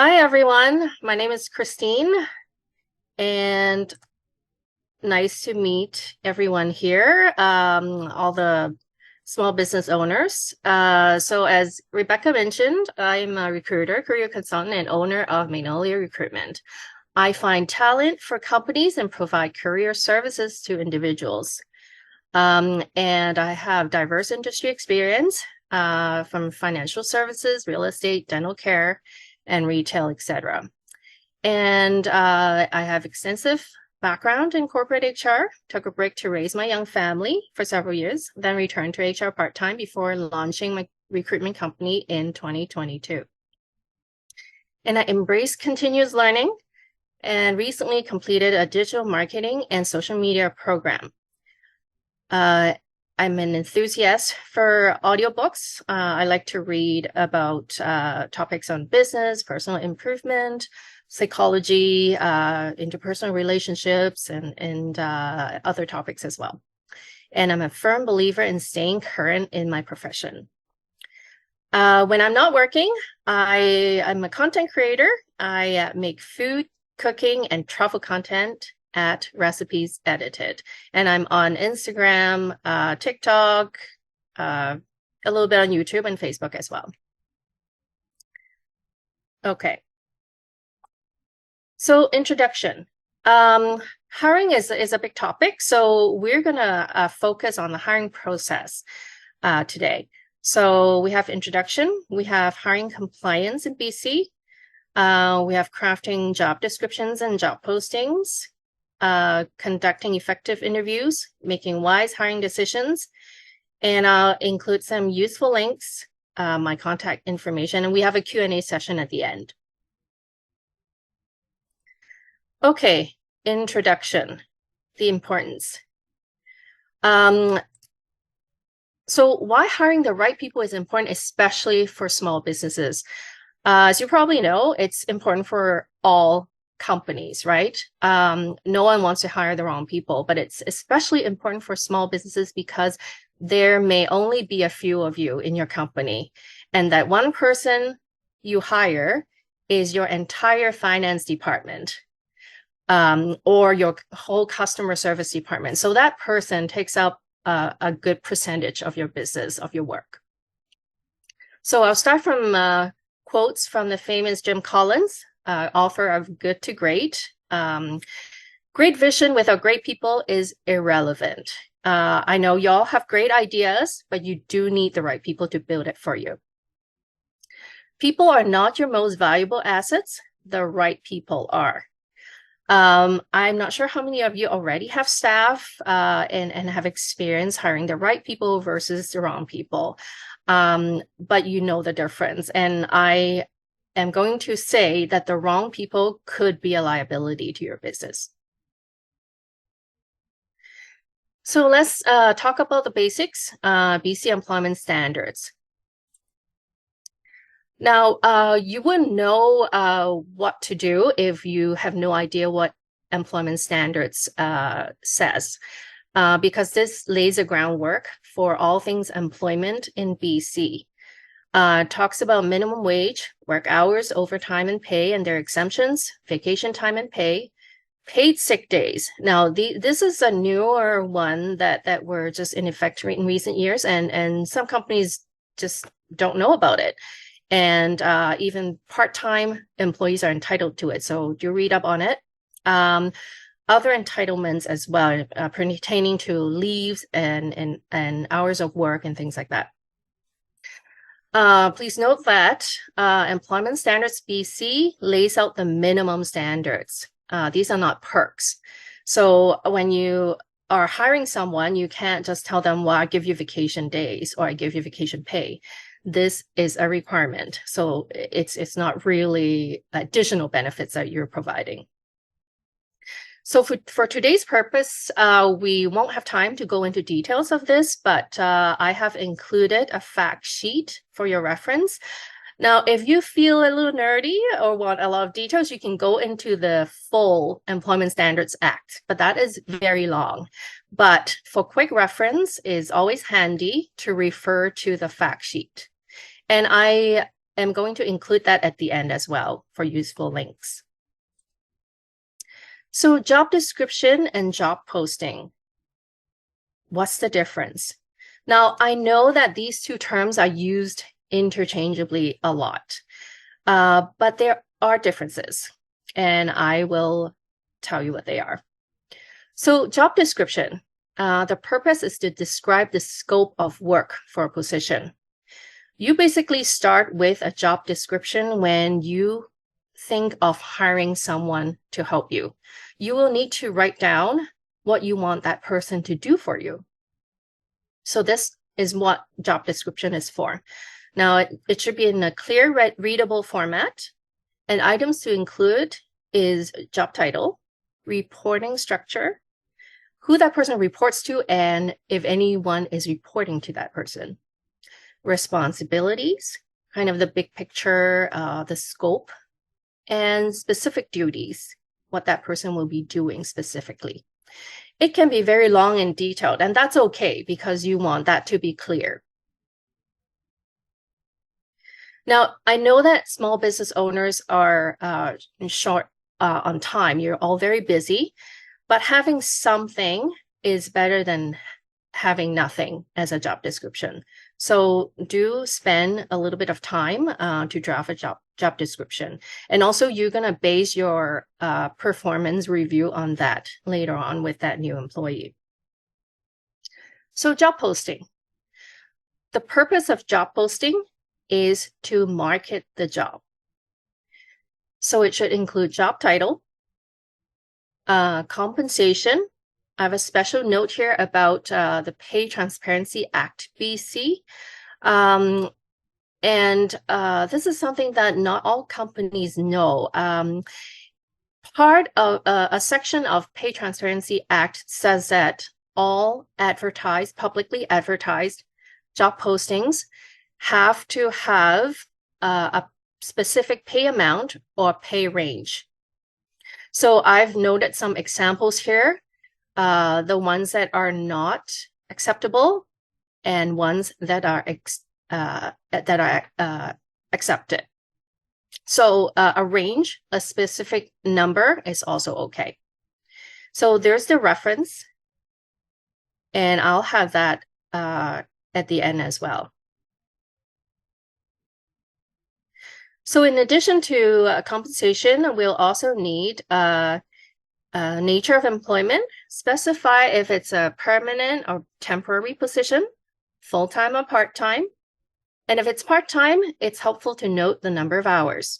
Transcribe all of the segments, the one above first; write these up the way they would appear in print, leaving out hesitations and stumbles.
Hi, everyone. My name is Christine, and nice to meet everyone here, all the small business owners. So as Rebecca mentioned, I'm a recruiter, career consultant, and owner of Magnolia Recruitment. I find talent for companies and provide career services to individuals. And I have diverse industry experience from financial services, real estate, dental care, and retail, etc. And I have extensive background in corporate HR, took a break to raise my young family for several years, then returned to HR part-time before launching my recruitment company in 2022. And I embrace continuous learning and recently completed a digital marketing and social media program. I'm an enthusiast for audiobooks. I like to read about topics on business, personal improvement, psychology, interpersonal relationships, and other topics as well. And I'm a firm believer in staying current in my profession. When I'm not working, I'm a content creator. I make food, cooking, and travel content at Recipes Edited. And I'm on Instagram, TikTok, a little bit on YouTube and Facebook as well. Okay. So introduction. Hiring is a big topic. So we're going to focus on the hiring process today. So we have introduction, we have hiring compliance in BC, we have crafting job descriptions and job postings, conducting effective interviews, making wise hiring decisions, and I'll include some useful links, my contact information, and we have a Q&A session at the end. Okay, introduction, the importance. So why hiring the right people is important, especially for small businesses. As you probably know, it's important for all companies, right? No one wants to hire the wrong people, but it's especially important for small businesses because there may only be a few of you in your company, and that one person you hire is your entire finance department, or your whole customer service department. So that person takes up a good percentage of your business, of your work. So I'll start from quotes from the famous Jim Collins, author of Good to Great. Great vision without great people is irrelevant. I know y'all have great ideas, but you do need the right people to build it for you. People are not your most valuable assets. The right people are. I'm not sure how many of you already have staff and have experience hiring the right people versus the wrong people. But you know the difference. And I am going to say that the wrong people could be a liability to your business. So let's talk about the basics, BC employment standards. Now, you wouldn't know what to do if you have no idea what employment standards says, because this lays the groundwork for all things employment in BC. Talks about minimum wage, work hours, overtime and pay, and their exemptions, vacation time and pay, paid sick days. Now, this is a newer one that were just in effect in recent years, and some companies just don't know about it. And even part-time employees are entitled to it. So do read up on it. Other entitlements as well, pertaining to leaves and hours of work and things like that. Please note that Employment Standards BC lays out the minimum standards. These are not perks. So when you are hiring someone, you can't just tell them, well, I give you vacation days or I give you vacation pay. This is a requirement. So it's not really additional benefits that you're providing. So for today's purpose, we won't have time to go into details of this, but I have included a fact sheet for your reference. Now, if you feel a little nerdy or want a lot of details, you can go into the full Employment Standards Act, but that is very long. But for quick reference, it's always handy to refer to the fact sheet. And I am going to include that at the end as well for useful links. So job description and job posting. What's the difference? Now, I know that these two terms are used interchangeably a lot, but there are differences, and I will tell you what they are. So job description, the purpose is to describe the scope of work for a position. You basically start with a job description when you think of hiring someone to help you. You will need to write down what you want that person to do for you. So this is what job description is for. Now, it should be in a clear, readable format, and items to include is job title, reporting structure, who that person reports to, and if anyone is reporting to that person. Responsibilities, kind of the big picture, the scope, and specific duties, what that person will be doing specifically. It can be very long and detailed, and that's okay because you want that to be clear. Now, I know that small business owners are short on time. You're all very busy, but having something is better than having nothing as a job description. So do spend a little bit of time to draft a job description. And also you're going to base your performance review on that later on with that new employee. So job posting. The purpose of job posting is to market the job. So it should include job title, compensation. I have a special note here about the Pay Transparency Act BC. And this is something that not all companies know. Part of a section of Pay Transparency Act says that all publicly advertised job postings have to have a specific pay amount or pay range. So I've noted some examples here. The ones that are not acceptable and ones that are accepted. So a range, a specific number is also okay. So there's the reference, and I'll have that at the end as well. So in addition to compensation, we'll also need nature of employment, specify if it's a permanent or temporary position, full-time or part-time. And if it's part-time, it's helpful to note the number of hours.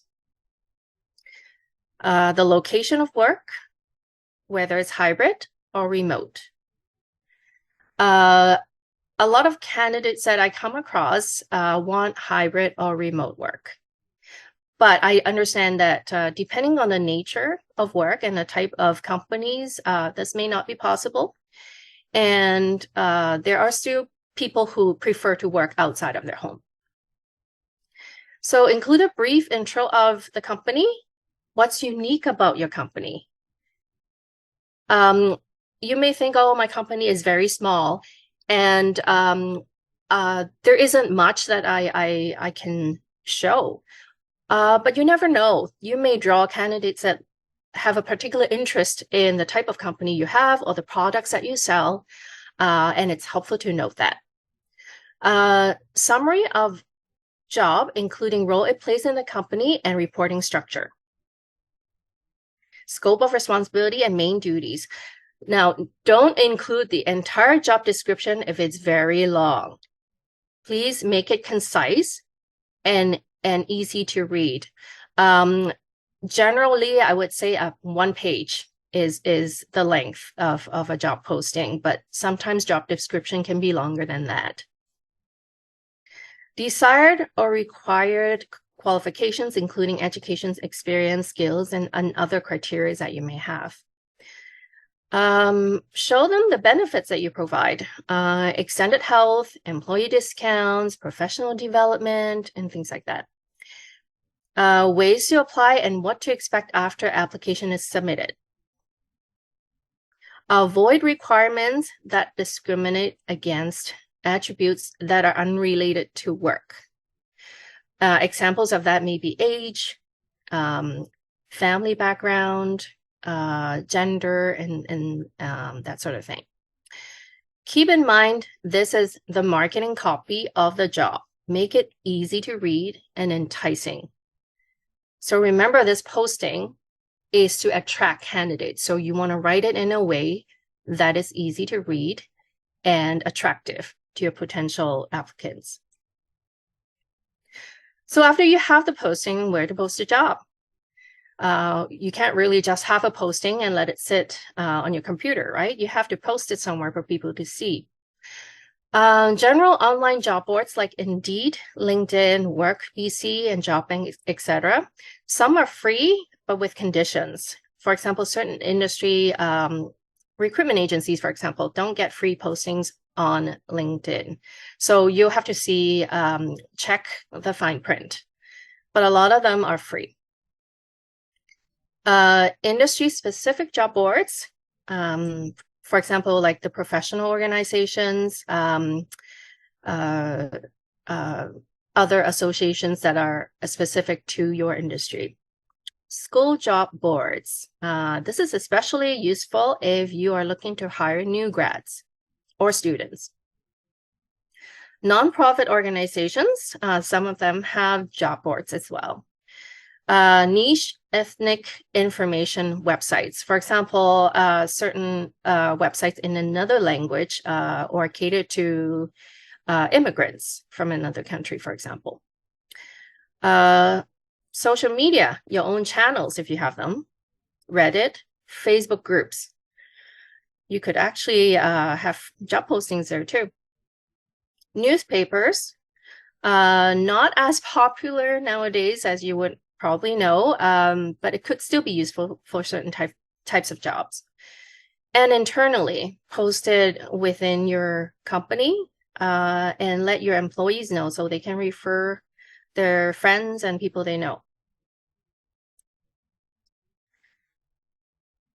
The location of work, whether it's hybrid or remote. A lot of candidates that I come across want hybrid or remote work. But I understand that depending on the nature of work and the type of companies, this may not be possible. And there are still people who prefer to work outside of their home. So include a brief intro of the company. What's unique about your company? You may think, oh, my company is very small, and there isn't much that I can show. But you never know. You may draw candidates that have a particular interest in the type of company you have or the products that you sell, and it's helpful to note that. Summary of job, including role it plays in the company and reporting structure. Scope of responsibility and main duties. Now, don't include the entire job description if it's very long. Please make it concise and easy to read. Generally, I would say 1 page is the length of a job posting, but sometimes job description can be longer than that. Desired or required qualifications, including education, experience, skills, and other criteria that you may have. Show them the benefits that you provide, extended health, employee discounts, professional development, and things like that. Ways to apply and what to expect after application is submitted. Avoid requirements that discriminate against attributes that are unrelated to work. Examples of that may be age, family background, gender, and that sort of thing. Keep in mind, this is the marketing copy of the job. Make it easy to read and enticing. So remember, this posting is to attract candidates. So you want to write it in a way that is easy to read and attractive to your potential applicants. So after you have the posting, where to post a job? You can't really just have a posting and let it sit on your computer, right? You have to post it somewhere for people to see. General online job boards like Indeed, LinkedIn, WorkBC, and JobBank, etc. Some are free, but with conditions. For example, certain industry recruitment agencies, for example, don't get free postings on LinkedIn. So you'll have to see, check the fine print. But a lot of them are free. Industry-specific job boards, for example, like the professional organizations, other associations that are specific to your industry. School job boards. This is especially useful if you are looking to hire new grads or students. Nonprofit organizations, some of them have job boards as well. Niche ethnic information websites. For example, certain websites in another language or catered to immigrants from another country, for example. Social media, your own channels if you have them. Reddit, Facebook groups. You could actually have job postings there too. Newspapers, not as popular nowadays as you would probably know, but it could still be useful for certain types of jobs. And internally, posted within your company and let your employees know so they can refer their friends and people they know.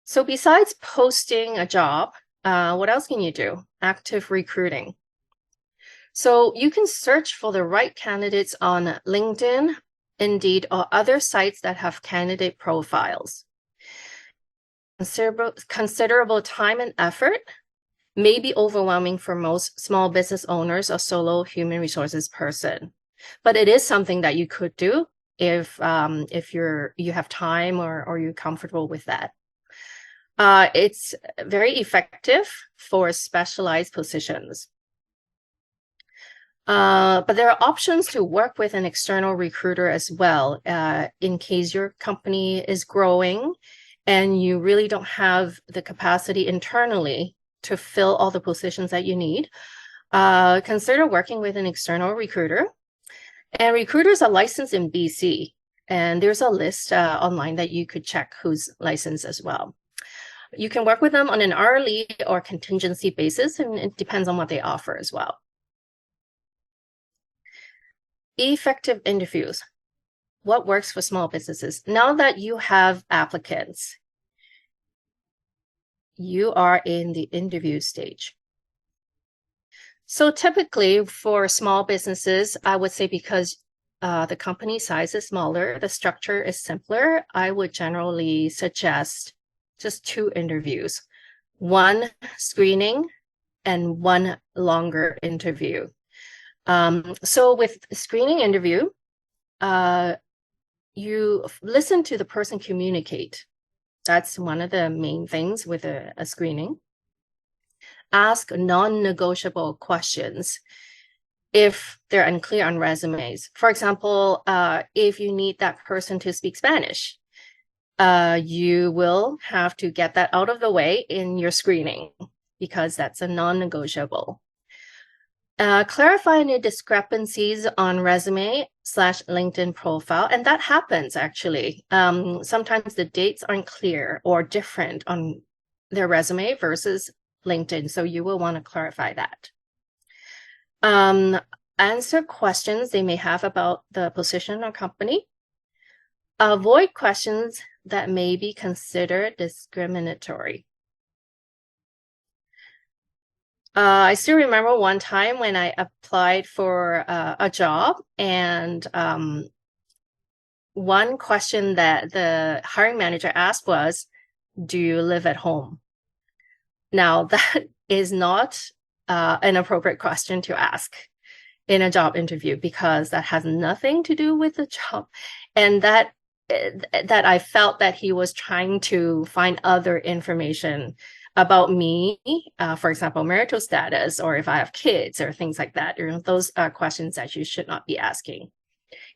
So besides posting a job, what else can you do? Active recruiting. So you can search for the right candidates on LinkedIn, Indeed, or other sites that have candidate profiles. Considerable time and effort may be overwhelming for most small business owners or solo human resources person, but it is something that you could do if you have time or you're comfortable with that. It's very effective for specialized positions. But there are options to work with an external recruiter as well, in case your company is growing and you really don't have the capacity internally to fill all the positions that you need. Consider working with an external recruiter. And recruiters are licensed in BC, and there's a list online that you could check who's licensed as well. You can work with them on an hourly or contingency basis, and it depends on what they offer as well. Effective interviews. What works for small businesses? Now that you have applicants, you are in the interview stage. So typically for small businesses, I would say because the company size is smaller, the structure is simpler, I would generally suggest just 2 interviews, 1 screening and 1 longer interview. So with screening interview, you listen to the person communicate. That's one of the main things with a screening. Ask non-negotiable questions if they're unclear on resumes. For example, if you need that person to speak Spanish, you will have to get that out of the way in your screening because that's a non-negotiable. Clarify any discrepancies on resume/LinkedIn profile. And that happens actually. Sometimes the dates aren't clear or different on their resume versus LinkedIn. So you will want to clarify that. Answer questions they may have about the position or company. Avoid questions that may be considered discriminatory. I still remember one time when I applied for a job, and one question that the hiring manager asked was, "Do you live at home?" Now, that is not an appropriate question to ask in a job interview, because that has nothing to do with the job. And that I felt that he was trying to find other information about me, for example, marital status, or if I have kids or things like that. Those are questions that you should not be asking.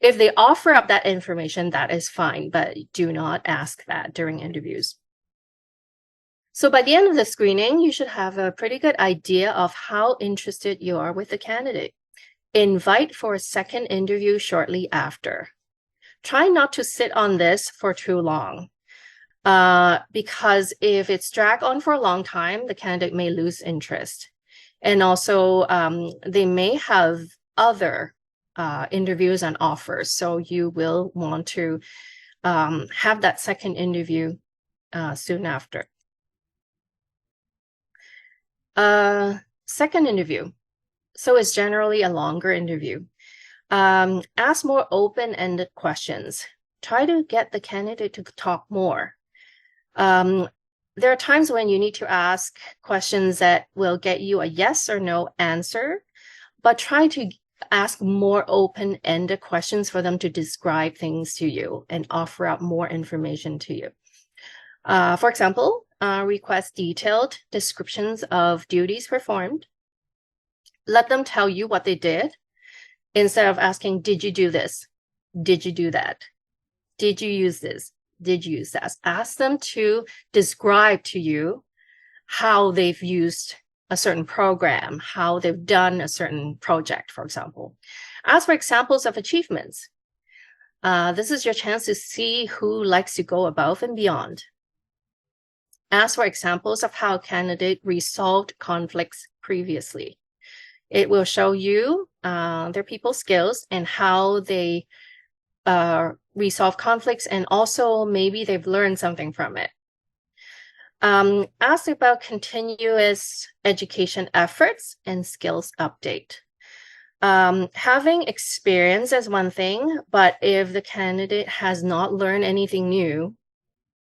If they offer up that information, that is fine, but do not ask that during interviews. So by the end of the screening, you should have a pretty good idea of how interested you are with the candidate. Invite for a second interview shortly after. Try not to sit on this for too long, because if it's dragged on for a long time, the candidate may lose interest. And also, they may have other interviews and offers. So you will want to have that second interview soon after. Second interview. So it's generally a longer interview. Ask more open-ended questions. Try to get the candidate to talk more. There are times when you need to ask questions that will get you a yes or no answer, but try to ask more open-ended questions for them to describe things to you and offer up more information to you. For example, request detailed descriptions of duties performed. Let them tell you what they did instead of asking, did you do this? Did you do that? Did you use this? Did you use that? Ask them to describe to you how they've used a certain program, how they've done a certain project, for example. Ask for examples of achievements. This is your chance to see who likes to go above and beyond. Ask for examples of how a candidate resolved conflicts previously. It will show you their people skills and how they resolve conflicts, and also maybe they've learned something from it. Ask about continuous education efforts and skills update. Having experience is one thing, but if the candidate has not learned anything new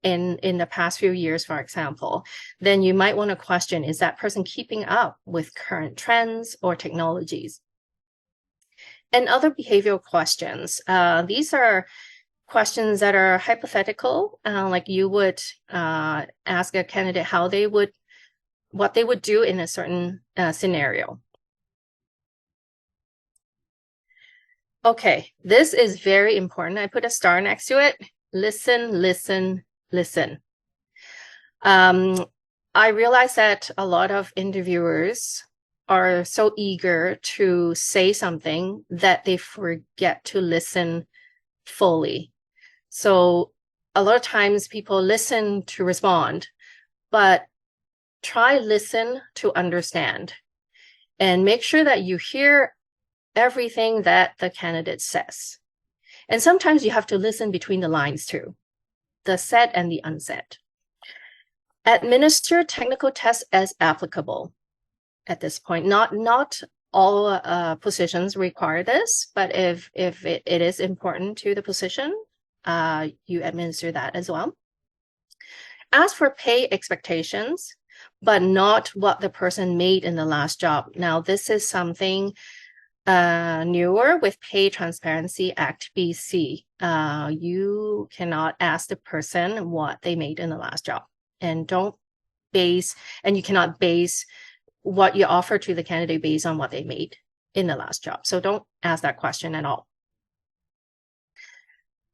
in the past few years, for example, then you might want to question, is that person keeping up with current trends or technologies? And other behavioral questions. These are questions that are hypothetical, like you would ask a candidate what they would do in a certain scenario. Okay, this is very important. I put a star next to it. Listen, listen, listen. I realize that a lot of interviewers are so eager to say something that they forget to listen fully. So a lot of times people listen to respond, but try listen to understand, and make sure that you hear everything that the candidate says. And sometimes you have to listen between the lines too, the said and the unsaid. Administer technical tests as applicable at this point. Not all positions require this, but if it is important to the position, you administer that as well. Ask for pay expectations, but not what the person made in the last job. Now, this is something newer with Pay Transparency Act BC. You cannot ask the person what they made in the last job, and you cannot base what you offer to the candidate based on what they made in the last job. So don't ask that question at all.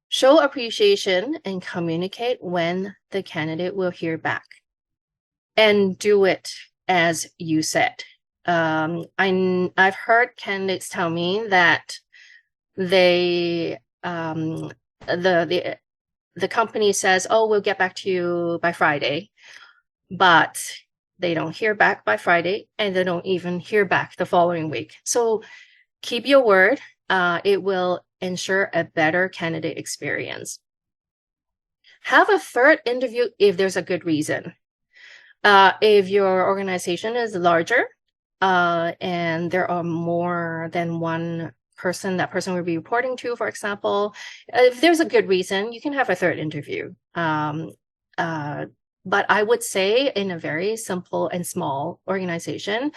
Show appreciation and communicate when the candidate will hear back, and do it as you said. I've heard candidates tell me that the company says, "Oh, we'll get back to you by Friday," but they don't hear back by Friday, and they don't even hear back the following week. So keep your word. It will ensure a better candidate experience. Have a third interview if there's a good reason. If your organization is larger, and there are more than one person that person will be reporting to, for example, if there's a good reason, you can have a third interview. But I would say in a very simple and small organization,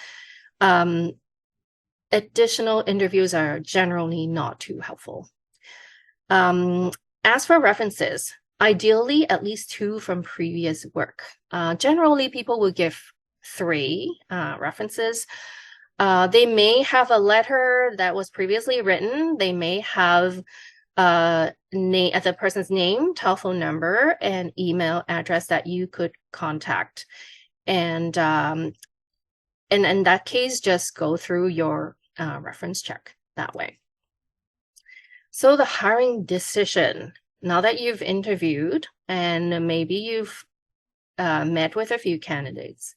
additional interviews are generally not too helpful. As for references, ideally at least 2 from previous work. Generally, people will give 3 references. They may have a letter that was previously written. They may have the person's name, telephone number, and email address that you could contact. And in that case, just go through your reference check that way. So the hiring decision, now that you've interviewed and maybe you've met with a few candidates,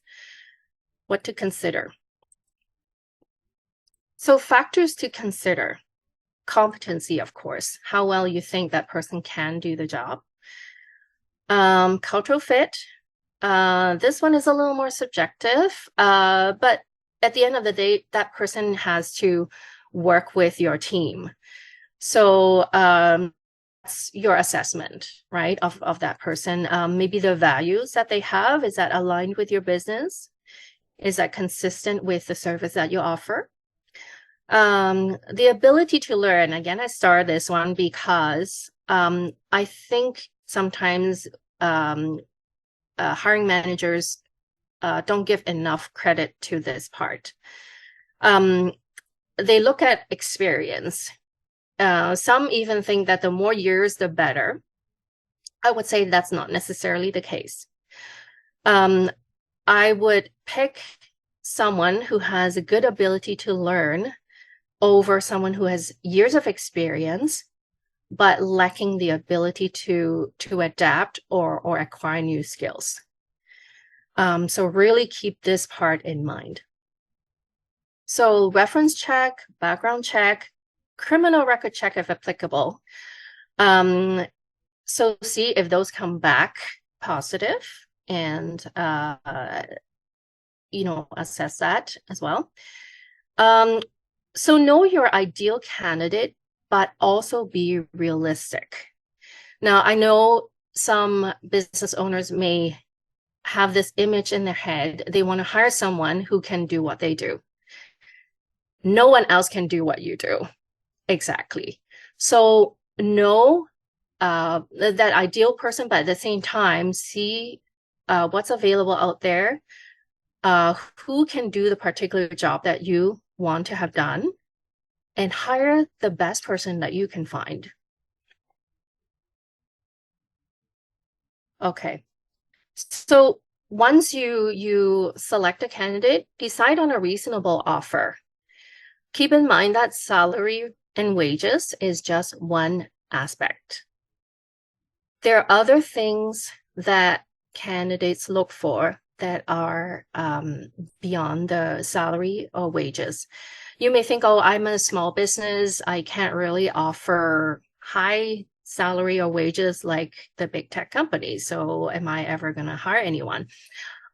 what to consider? So factors to consider: competency, of course, how well you think that person can do the job. Cultural fit, this one is a little more subjective, but at the end of the day, that person has to work with your team. So that's your assessment, right, of that person. Maybe the values that they have, is that aligned with your business? Is that consistent with the service that you offer? The ability to learn, again, I started this one because I think sometimes hiring managers don't give enough credit to this part. They look at experience. Some even think that the more years, the better. I would say that's not necessarily the case. I would pick someone who has a good ability to learn over someone who has years of experience, but lacking the ability to adapt or acquire new skills. So really keep this part in mind. So reference check, background check, criminal record check if applicable. So see if those come back positive and, assess that as well. So know your ideal candidate, but also be realistic. Now, I know some business owners may have this image in their head. They want to hire someone who can do what they do. No one else can do what you do. Exactly. So know that ideal person, but at the same time, see what's available out there, who can do the particular job that you want to have done, and hire the best person that you can find. Okay. So once you select a candidate, decide on a reasonable offer. Keep in mind that salary and wages is just one aspect. There are other things that candidates look for that are beyond the salary or wages. You may think, oh, I'm a small business. I can't really offer high salary or wages like the big tech companies. So am I ever going to hire anyone?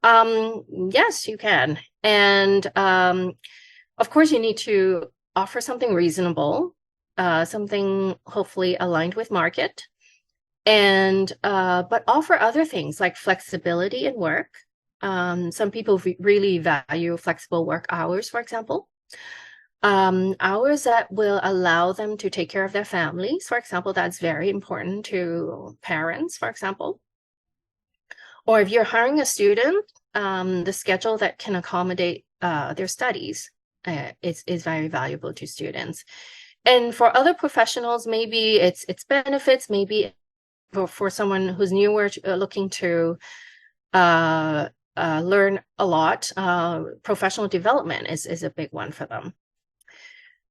Yes, you can. And of course, you need to offer something reasonable, something hopefully aligned with market. And but offer other things like flexibility in work. Some people really value flexible work hours, for example. Hours that will allow them to take care of their families, for example. That's very important to parents, for example. Or if you're hiring a student, the schedule that can accommodate their studies is very valuable to students. And for other professionals, maybe it's benefits, maybe for someone who's newer, looking to learn a lot, professional development is a big one for them.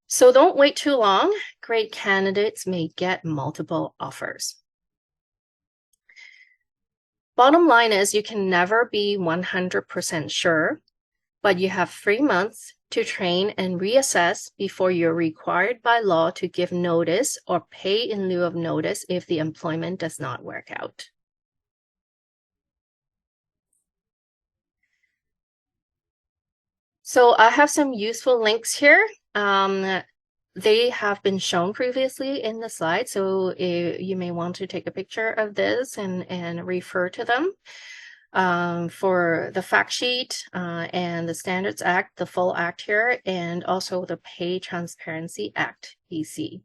So don't wait too long. Great candidates may get multiple offers. Bottom line is you can never be 100% sure, but you have 3 months to train and reassess before you're required by law to give notice or pay in lieu of notice if the employment does not work out. So I have some useful links here. They have been shown previously in the slide, so you may want to take a picture of this and refer to them. For the fact sheet and the Standards Act, the full act here, and also the Pay Transparency Act, PC.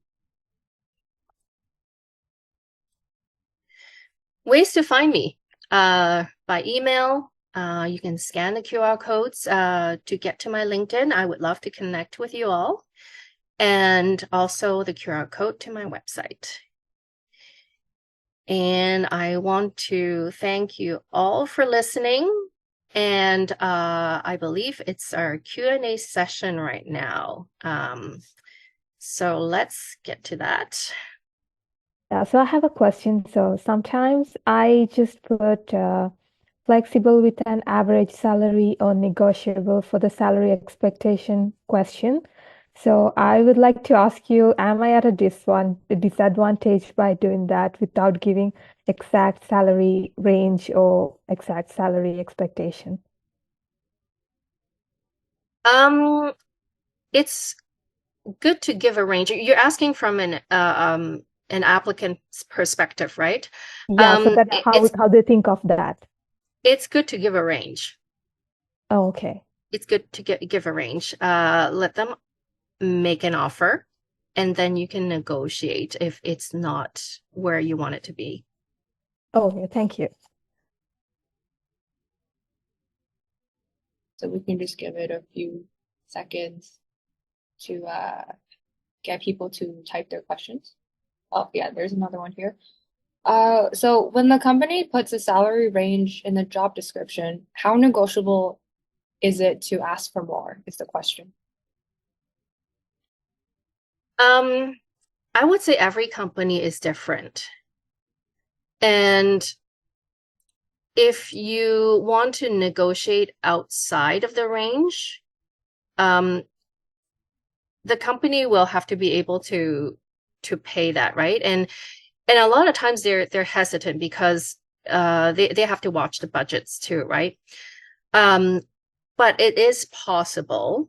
Ways to find me by email. You can scan the QR codes to get to my LinkedIn. I would love to connect with you all. And also the QR code to my website. And I want to thank you all for listening. And I believe it's our Q&A session right now. So let's get to that. Yeah, so I have a question. So sometimes I just put flexible with an average salary or negotiable for the salary expectation question. So I would like to ask you, am I at a disadvantage by doing that without giving exact salary range or exact salary expectation? It's good to give a range. You're asking from an applicant's perspective, right? Yeah, so that It's how they think of that. good to give a range. Oh, okay. It's good to give a range. Let them make an offer, and then you can negotiate if it's not where you want it to be. Oh, yeah, thank you. So we can just give it a few seconds to get people to type their questions. Oh, yeah, there's another one here. So when the company puts a salary range in the job description, how negotiable is it to ask for more, is the question. I would say every company is different. And if you want to negotiate outside of the range, the company will have to be able to pay that, right? And a lot of times they're hesitant because they have to watch the budgets too, right? But it is possible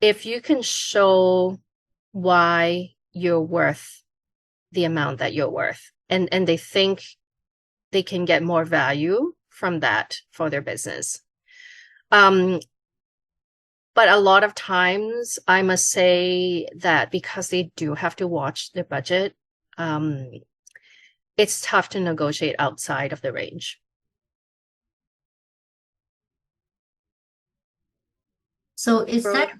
if you can show why you're worth the amount that you're worth, and they think they can get more value from that for their business. But a lot of times, I must say that because they do have to watch their budget, it's tough to negotiate outside of the range. So is that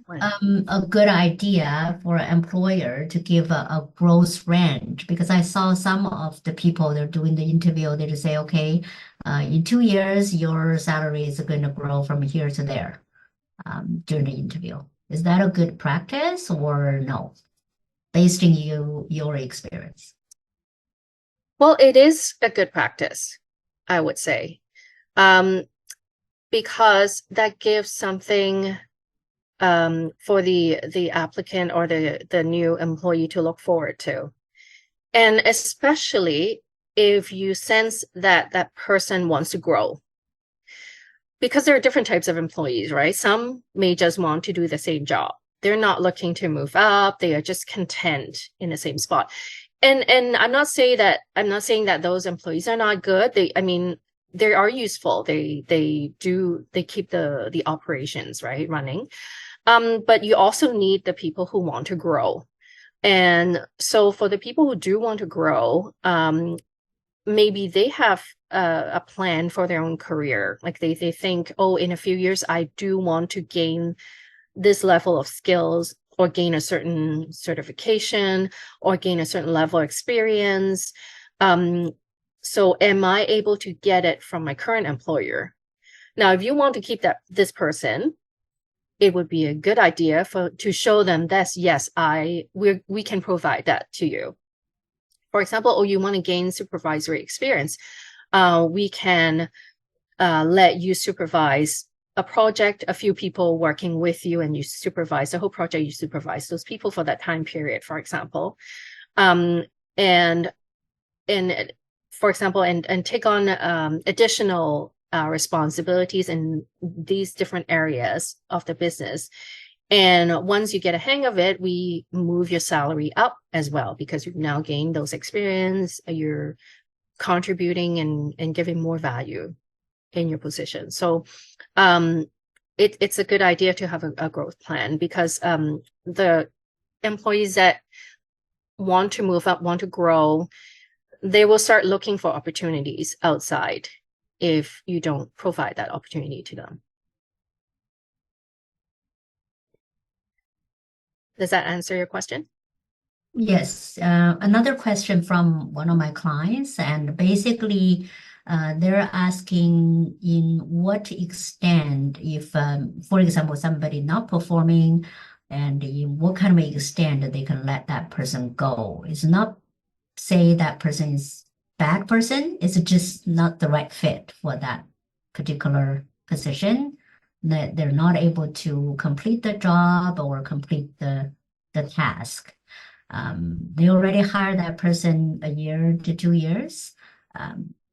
a good idea for an employer to give a gross range? Because I saw some of the people they're doing the interview, they just say, okay, in 2 years, your salary is going to grow from here to there during the interview. Is that a good practice or no, based on your experience? Well, it is a good practice, I would say, because that gives something for the applicant or the new employee to look forward to. And especially if you sense that that person wants to grow. Because there are different types of employees, right? Some may just want to do the same job. They're not looking to move up. They are just content in the same spot. And I'm not saying that those employees are not good. They are useful. They keep the operations, right, running. But you also need the people who want to grow. And so for the people who do want to grow, maybe they have a plan for their own career. Like they think, oh, in a few years, I do want to gain this level of skills or gain a certain certification or gain a certain level of experience. So am I able to get it from my current employer? Now, if you want to keep this person, it would be a good idea to show them that, yes, we can provide that to you. For example, you want to gain supervisory experience. We can let you supervise a project, a few people working with you, and you supervise the whole project. You supervise those people for that time period, for example. And for example, and take on additional responsibilities in these different areas of the business. And once you get a hang of it, we move your salary up as well, because you've now gained those experience, you're contributing and giving more value in your position. So it's a good idea to have a growth plan, because the employees that want to move up, want to grow, they will start looking for opportunities outside if you don't provide that opportunity to them. Does that answer your question? Yes. Another question from one of my clients, and basically they're asking in what extent, if, for example, somebody not performing, and in what kind of extent they can let that person go. It's not say that person is bad person, it's just not the right fit for that particular position, that they're not able to complete the job or complete the task. They already hired that person a year to 2 years,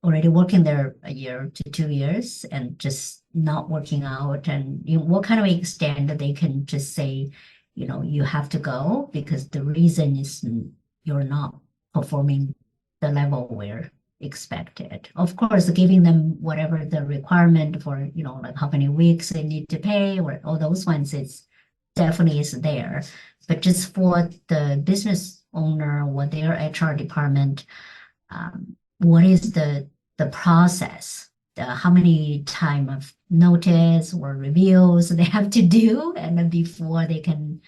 already working there a year to 2 years, and just not working out. And what kind of extent that they can just say, you have to go because the reason is you're not performing the level where expected. Of course, giving them whatever the requirement for, like how many weeks they need to pay or all those ones, it's definitely is there. But just for the business owner or their HR department, what is the process? How many time of notice or reviews they have to do, and then before they can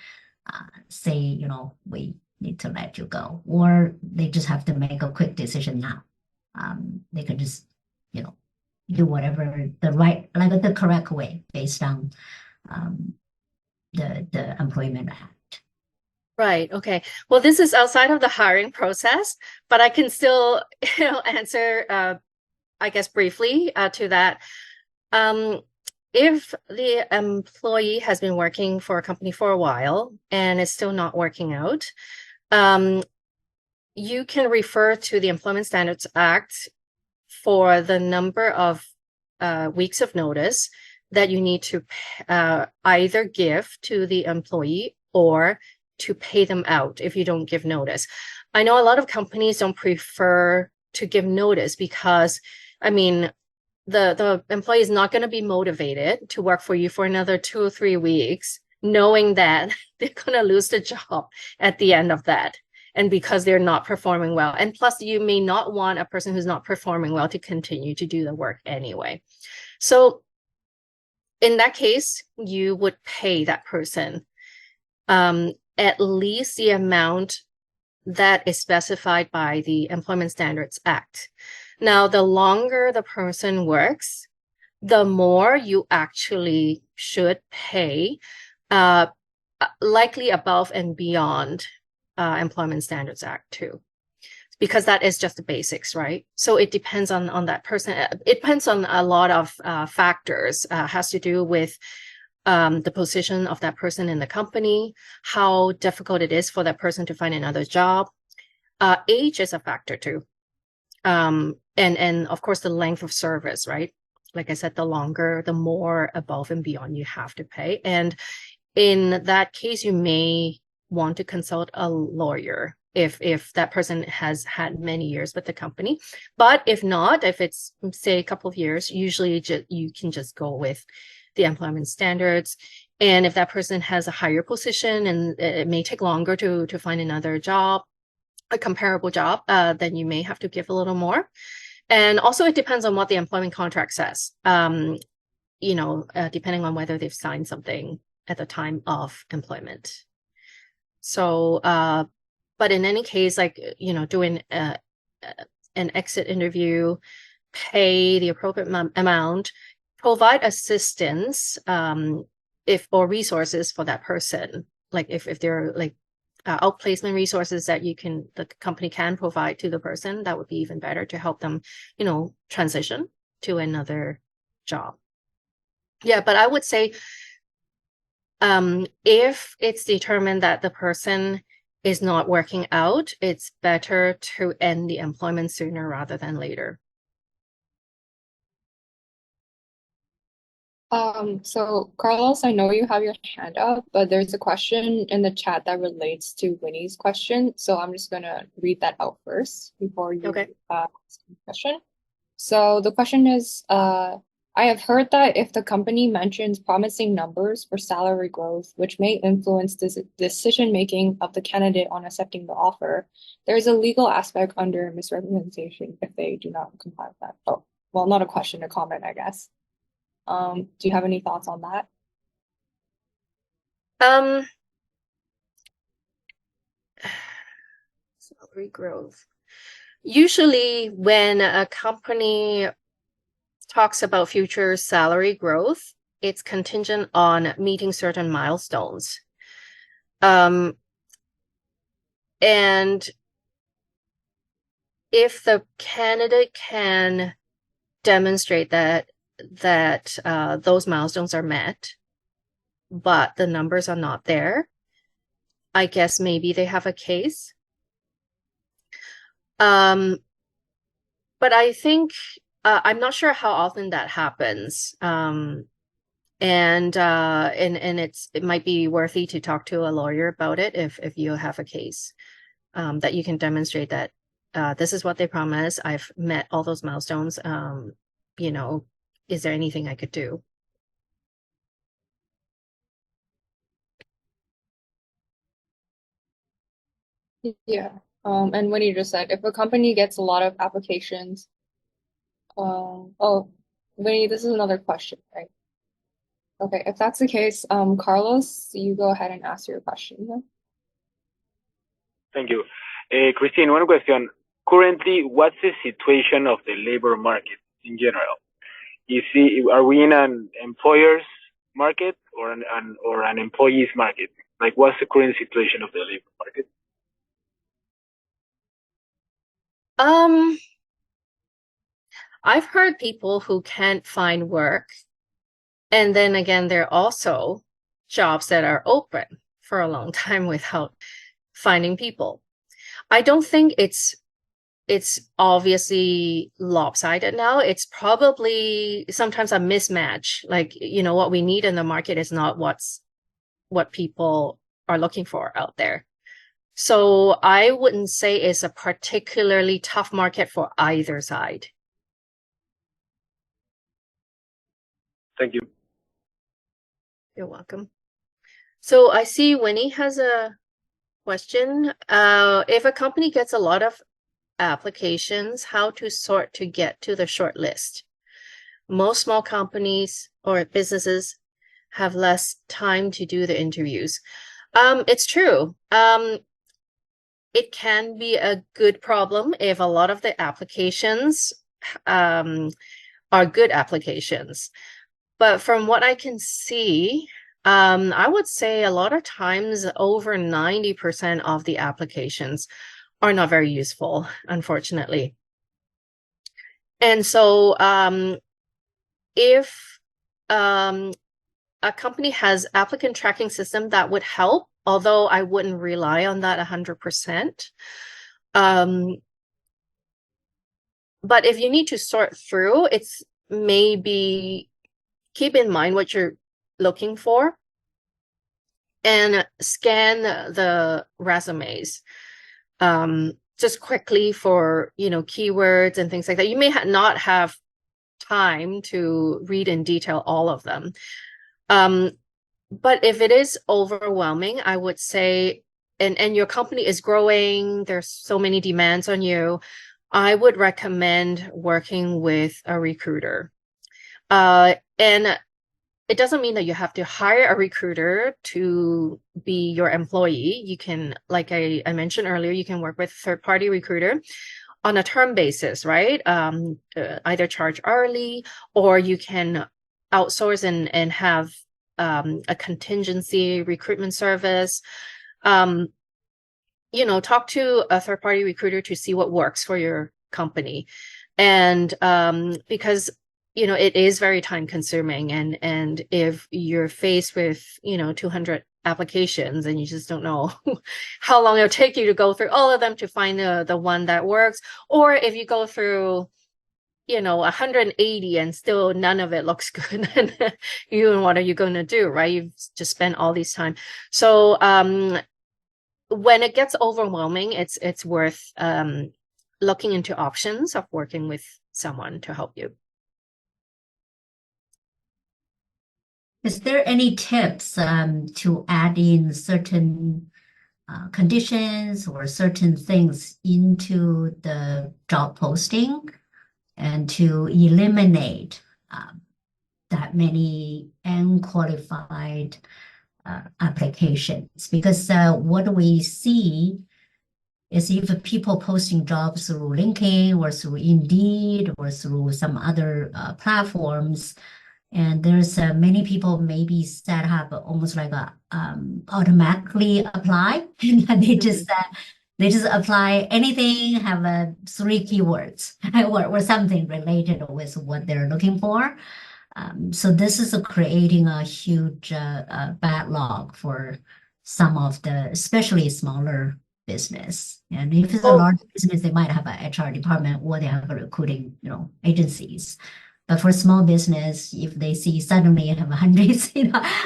say, we need to let you go, or they just have to make a quick decision now. They can just, do whatever the correct way based on the Employment Act. Right. Okay. Well, this is outside of the hiring process, but I can still, answer, I guess, briefly to that. If the employee has been working for a company for a while and it's still not working out, you can refer to the Employment Standards Act for the number of weeks of notice that you need to either give to the employee or to pay them out if you don't give notice. I know a lot of companies don't prefer to give notice because, the employee is not going to be motivated to work for you for another 2 or 3 weeks, knowing that they're going to lose the job at the end of that. And because they're not performing well. And plus, you may not want a person who's not performing well to continue to do the work anyway. So in that case, you would pay that person at least the amount that is specified by the Employment Standards Act. Now, the longer the person works, the more you actually should pay, likely above and beyond Employment Standards Act too, because that is just the basics, right? So it depends on that person. It depends on a lot of factors. Has to do with the position of that person in the company, how difficult it is for that person to find another job. Age is a factor too. And of course, the length of service, right? Like I said, the longer, the more above and beyond you have to pay. And in that case, you may want to consult a lawyer if that person has had many years with the company. But if not, if it's, say, a couple of years, usually you can just go with the employment standards. And if that person has a higher position and it may take longer to find another job, a comparable job, then you may have to give a little more. And also it depends on what the employment contract says, depending on whether they've signed something at the time of employment. So, but in any case, doing an exit interview, pay the appropriate amount, provide assistance, or resources for that person. Like if they're like outplacement resources that the company can provide to the person, that would be even better to help them, transition to another job. Yeah, but I would say, if it's determined that the person is not working out, it's better to end the employment sooner rather than later. So Carlos, I know you have your hand up, but there's a question in the chat that relates to Winnie's question. So I'm just gonna read that out first before you Okay. ask the question. So the question is, I have heard that if the company mentions promising numbers for salary growth, which may influence the decision-making of the candidate on accepting the offer, there is a legal aspect under misrepresentation if they do not comply with that. Oh, well, not a question, a comment, I guess. Do you have any thoughts on that? Um, salary growth. Usually when a company talks about future salary growth, it's contingent on meeting certain milestones. And if the candidate can demonstrate that those milestones are met, but the numbers are not there, I guess maybe they have a case. But I think I'm not sure how often that happens. And it might be worthy to talk to a lawyer about it if you have a case that you can demonstrate that this is what they promised. I've met all those milestones. You know, is there anything I could do? Yeah. And when you just said, if a company gets a lot of applications, oh, Winnie, this is another question, right? Okay, if that's the case, Carlos, you go ahead and ask your question then. Thank you. Christine, one question. Currently, what's the situation of the labor market in general? Are we in an employer's market or an employee's market? Like, what's the current situation of the labor market? I've heard people who can't find work, and then again, there are also jobs that are open for a long time without finding people. I don't think it's obviously lopsided now. It's probably sometimes a mismatch. Like, you know, what we need in the market is not what people are looking for out there. So I wouldn't say it's a particularly tough market for either side. Thank you. You're welcome. So I see Winnie has a question. If a company gets a lot of applications, how to sort to get to the short list? Most small companies or businesses have less time to do the interviews. It's true. It can be a good problem if a lot of the applications are good applications. But from what I can see, I would say a lot of times over 90% of the applications are not very useful, unfortunately. And so if a company has applicant tracking system, that would help, although I wouldn't rely on that 100%. But if you need to sort through, it's maybe keep in mind what you're looking for and scan the resumes just quickly for, you know, keywords and things like that. You may not have time to read in detail all of them. But if it is overwhelming, I would say, and your company is growing, there's so many demands on you, I would recommend working with a recruiter. And it doesn't mean that you have to hire a recruiter to be your employee. You can, like I mentioned earlier, you can work with a third-party recruiter on a term basis, right? Either charge early, or you can outsource and have a contingency recruitment service. You know, talk to a third-party recruiter to see what works for your company. And because, you know, it is very time consuming, and if you're faced with, you know, 200 applications and you just don't know how long it'll take you to go through all of them to find the one that works, or if you go through, 180 and still none of it looks good, and what are you going to do, right? You've just spent all this time. So when it gets overwhelming, it's worth looking into options of working with someone to help you. Is there any tips to add in certain conditions or certain things into the job posting and to eliminate that many unqualified applications? Because what we see is if people posting jobs through LinkedIn or through Indeed or through some other platforms, and there's many people maybe set up almost like a automatically apply, and they just apply anything, have 3 keywords or something related with what they're looking for. So this is creating a huge backlog for some of the, especially smaller business. And if it's a large business, they might have an HR department or they have a recruiting, agencies. But for small business, if they see suddenly you have hundreds,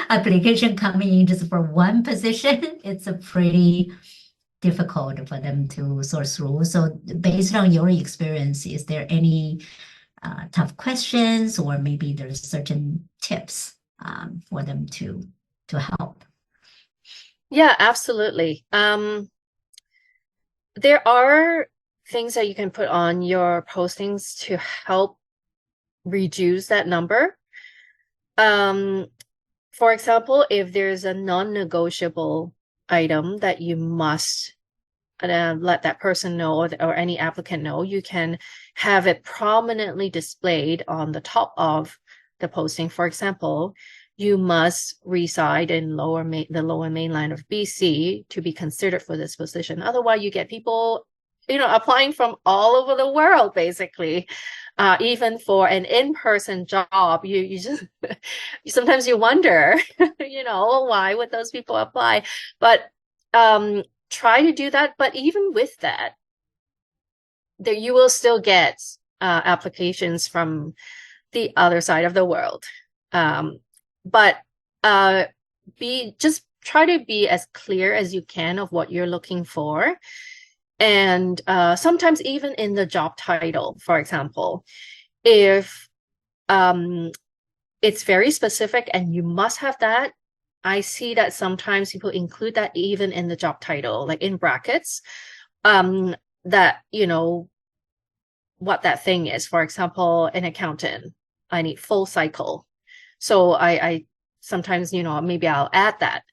application coming in just for one position, it's a pretty difficult for them to sort through. So based on your experience, is there any tough questions, or maybe there's certain tips for them to help? Yeah, absolutely. There are things that you can put on your postings to help reduce that number. For example, if there's a non-negotiable item that you must let that person know, or any applicant know, you can have it prominently displayed on the top of the posting. For example, you must reside in the lower mainland of BC to be considered for this position. Otherwise, you get people, applying from all over the world, basically. Even for an in-person job, you just sometimes you wonder, why would those people apply? But try to do that. But even with that, you will still get applications from the other side of the world. But just try to be as clear as you can of what you're looking for. And sometimes even in the job title, for example, if it's very specific and you must have that, I see that sometimes people include that even in the job title, like in brackets, that, what that thing is. For example, an accountant, I need full cycle. So I sometimes, maybe I'll add that.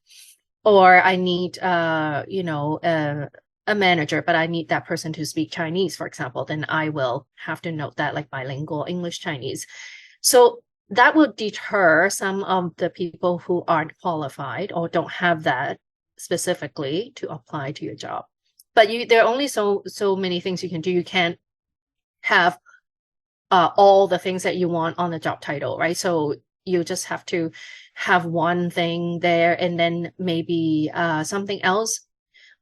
Or I need, a manager, but I need that person to speak Chinese, for example, then I will have to note that, like bilingual English, Chinese. So that would deter some of the people who aren't qualified or don't have that specifically to apply to your job. But there are only so many things you can do. You can't have all the things that you want on the job title, right? So you just have to have one thing there, and then maybe something else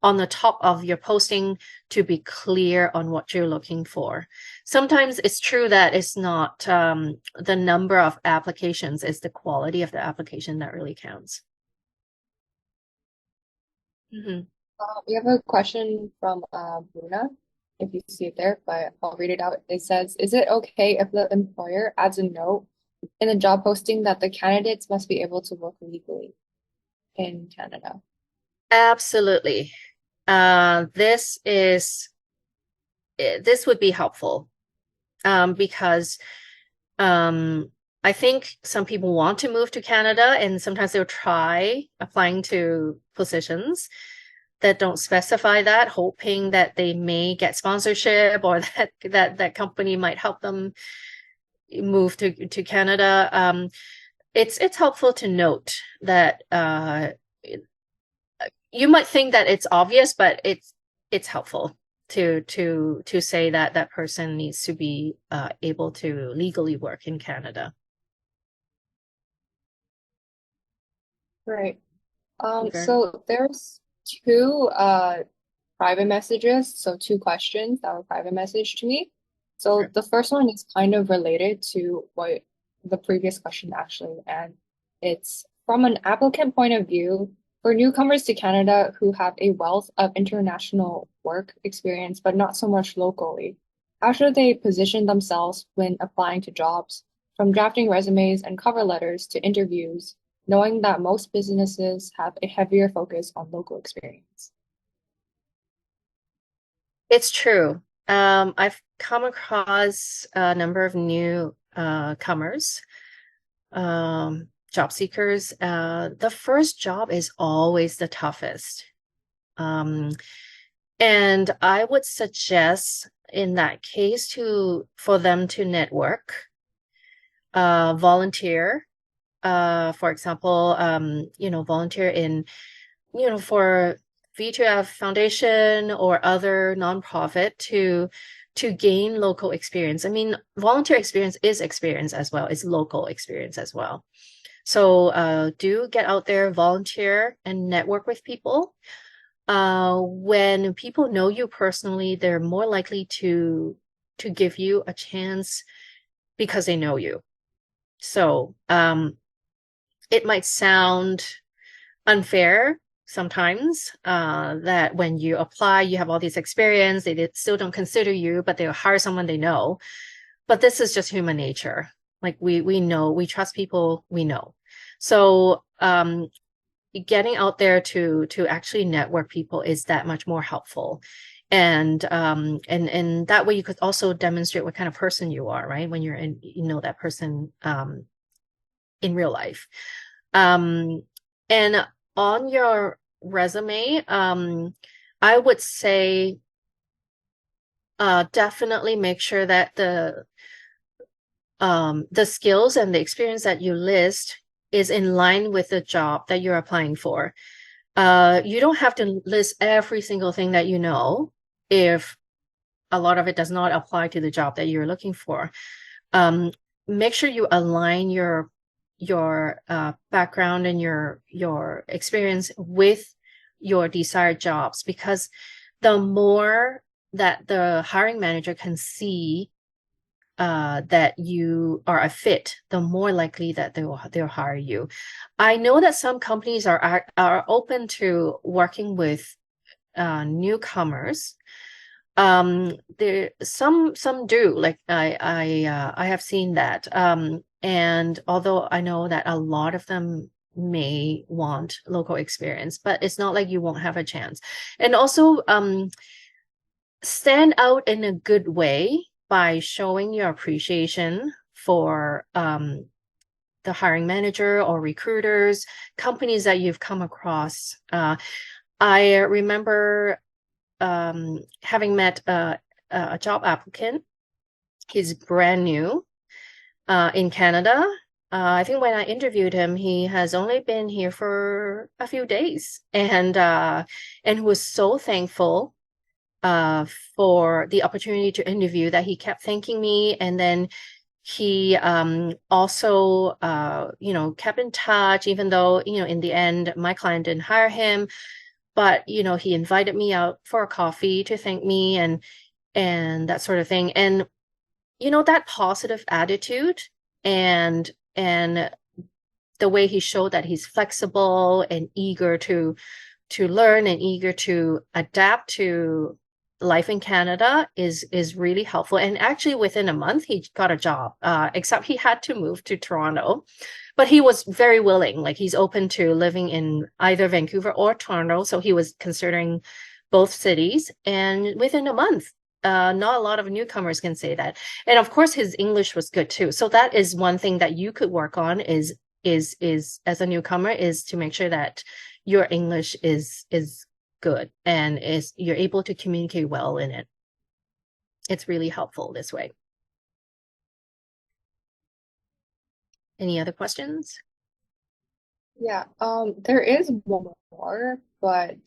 on the top of your posting to be clear on what you're looking for. Sometimes it's true that it's not the number of applications, it's the quality of the application that really counts. Mm-hmm. We have a question from Bruna, if you see it there, but I'll read it out. It says, is it okay if the employer adds a note in the job posting that the candidates must be able to work legally in Canada? Absolutely. This would be helpful because I think some people want to move to Canada, and sometimes they'll try applying to positions that don't specify that, hoping that they may get sponsorship, or that company might help them move to Canada. It's helpful to note that you might think that it's obvious, but it's helpful to say that that person needs to be able to legally work in Canada. Right. Okay. So there's 2 private messages, so 2 questions that were private message to me. So the first one is kind of related to what the previous question actually, and it's from an applicant point of view, for newcomers to Canada who have a wealth of international work experience, but not so much locally, how should they position themselves when applying to jobs, from drafting resumes and cover letters to interviews, knowing that most businesses have a heavier focus on local experience? It's true. I've come across a number of new comers, job seekers. The first job is always the toughest. And I would suggest in that case for them to network, volunteer. For example, volunteer in, for V2RF Foundation or other nonprofit to gain local experience. I mean, volunteer experience is experience as well. It's local experience as well. So do get out there, volunteer, and network with people. When people know you personally, they're more likely to give you a chance because they know you. So it might sound unfair sometimes that when you apply, you have all this experience, they still don't consider you, but they'll hire someone they know. But this is just human nature. Like we know, we trust people we know. So getting out there to actually network people is that much more helpful. And that way you could also demonstrate what kind of person you are, right? When you're that person in real life. And on your resume, I would say definitely make sure that the skills and the experience that you list is in line with the job that you're applying for. You don't have to list every single thing that you know if a lot of it does not apply to the job that you're looking for. Make sure you align your background and your experience with your desired jobs, because the more that the hiring manager can see that you are a fit, the more likely that they'll hire you. I know that some companies are open to working with newcomers. There some do, like I have seen that. And although I know that a lot of them may want local experience, but it's not like you won't have a chance. And also stand out in a good way by showing your appreciation for the hiring manager or recruiters, companies that you've come across. I remember having met a job applicant. He's brand new in Canada. I think when I interviewed him, he has only been here for a few days, and was so thankful for the opportunity to interview that he kept thanking me. And then he also kept in touch, even though in the end my client didn't hire him, but he invited me out for a coffee to thank me and that sort of thing. And that positive attitude and the way he showed that he's flexible and eager to learn and eager to adapt to life in Canada is really helpful. And actually within a month he got a job, except he had to move to Toronto, but he was very willing. Like, he's open to living in either Vancouver or Toronto, so he was considering both cities. And within a month, not a lot of newcomers can say that. And of course his English was good too, so that is one thing that you could work on is as a newcomer, is to make sure that your English is good and you're able to communicate well in it. It's really helpful this way. Any other questions? Yeah, there is one more, but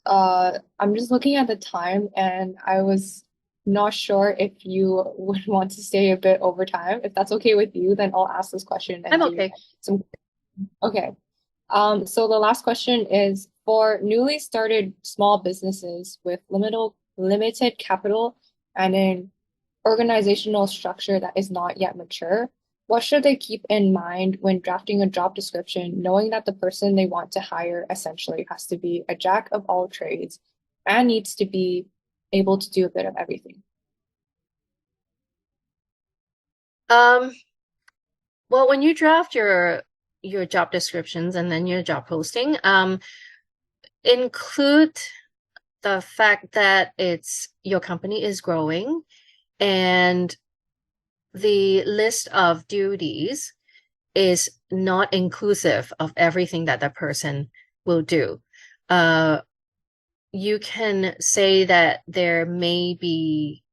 I'm just looking at the time and I was not sure if you would want to stay a bit over time. If that's okay with you, then I'll ask this question and I'm do okay. some. Okay. So the last question is, for newly started small businesses with limited capital and an organizational structure that is not yet mature, what should they keep in mind when drafting a job description, knowing that the person they want to hire essentially has to be a jack of all trades and needs to be able to do a bit of everything? Well, when you draft your job descriptions and then your job posting, include the fact that your company is growing and the list of duties is not inclusive of everything that the person will do. You can say that there may be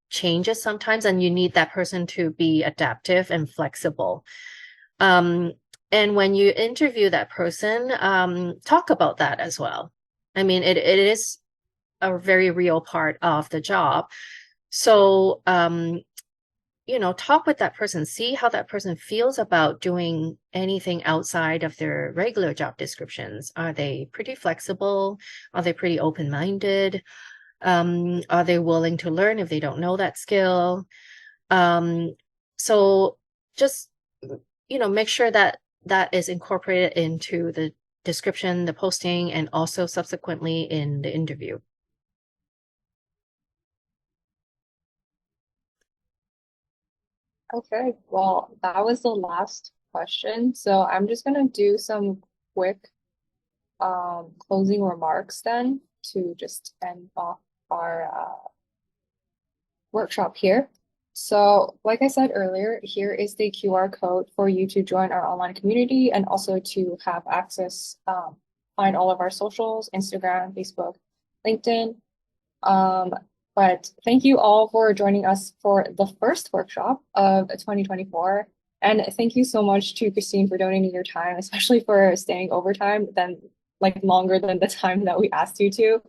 changes sometimes, and you need that person to be adaptive and flexible. And when you interview that person, talk about that as well. I mean, it is a very real part of the job. So, talk with that person, see how that person feels about doing anything outside of their regular job descriptions. Are they pretty flexible? Are they pretty open-minded? Are they willing to learn if they don't know that skill? So just, make sure that that is incorporated into the description, the posting, and also subsequently in the interview. Okay, well, that was the last question. So I'm just gonna do some quick closing remarks then to just end off our workshop here. So like I said earlier, here is the QR code for you to join our online community and also to have access, find all of our socials, Instagram, Facebook, LinkedIn. But thank you all for joining us for the first workshop of 2024. And thank you so much to Christine for donating your time, especially for staying overtime, longer than the time that we asked you to,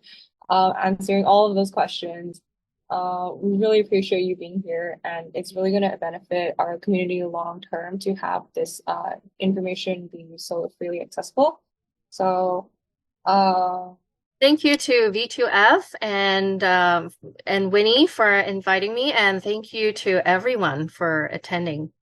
answering all of those questions. We really appreciate you being here, and it's really going to benefit our community long term to have this information being so freely accessible. So, thank you to V2F and Winnie for inviting me, and thank you to everyone for attending.